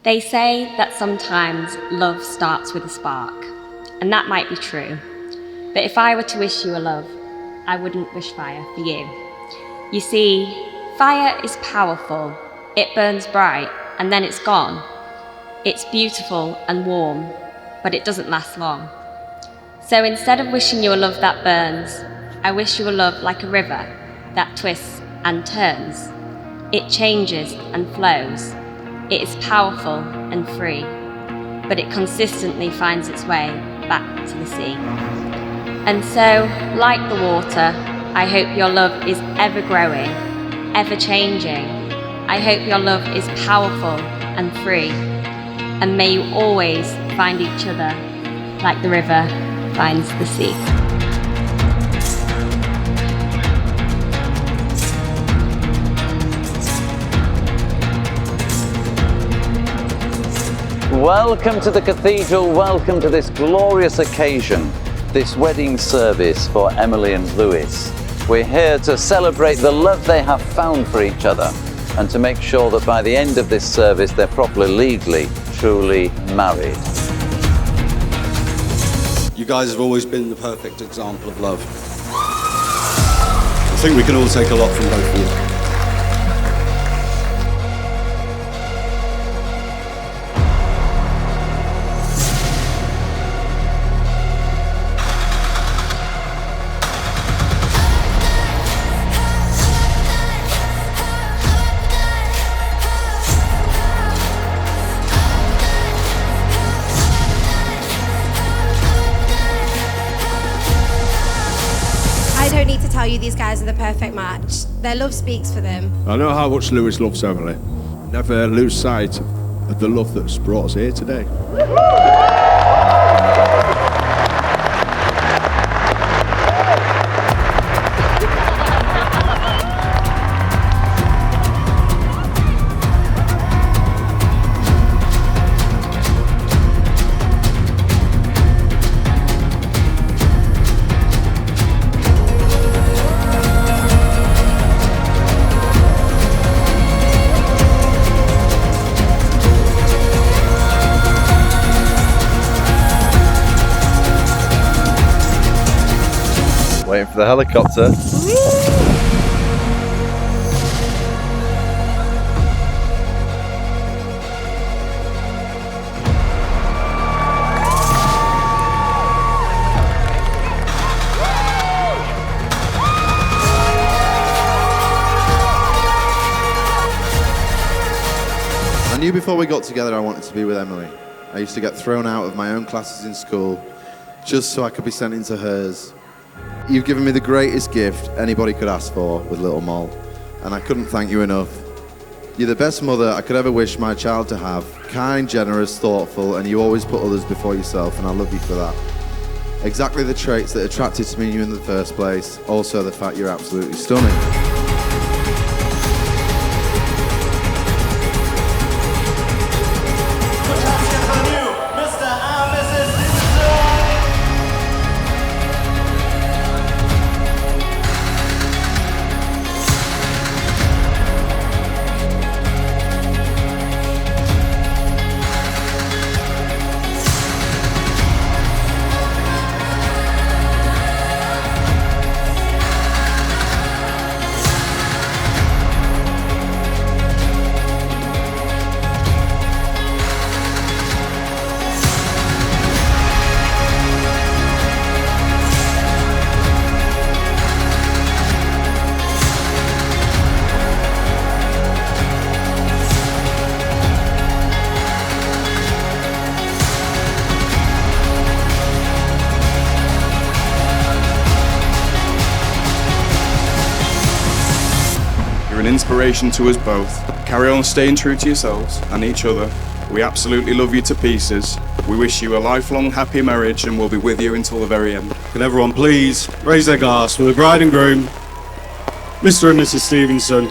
They say that sometimes love starts with a spark, and that might be true. But if I were to wish you a love, I wouldn't wish fire for you. You see, fire is powerful. It burns bright, and then it's gone. It's beautiful and warm, but it doesn't last long. So instead of wishing you a love that burns, I wish you a love like a river that twists and turns. It changes and flows. It is powerful and free, but it consistently finds its way back to the sea. And so, like the water, I hope your love is ever growing, ever changing. I hope your love is powerful and free, and may you always find each other like the river finds the sea. Welcome to the cathedral, welcome to this glorious occasion, this wedding service for Emily and Lewis. We're here to celebrate the love they have found for each other and to make sure that by the end of this service they're properly, legally, truly married. You guys have always been the perfect example of love. I think we can all take a lot from both of you. I don't need to tell you these guys are the perfect match. Their love speaks for them. I know how much Lewis loves Emily. Never lose sight of the love that's brought us here today. Waiting for the helicopter. I knew before we got together I wanted to be with Emily. I used to get thrown out of my own classes in school just so I could be sent into hers. You've given me the greatest gift anybody could ask for with little Moll, and I couldn't thank you enough. You're the best mother I could ever wish my child to have. Kind, generous, thoughtful, and you always put others before yourself, and I love you for that. Exactly the traits that attracted me to you in the first place, also the fact you're absolutely stunning. You're an inspiration to us both. Carry on staying true to yourselves and each other. We absolutely love you to pieces. We wish you a lifelong happy marriage and we'll be with you until the very end. Can everyone please raise their glass for the bride and groom, Mr. and Mrs. Stevenson.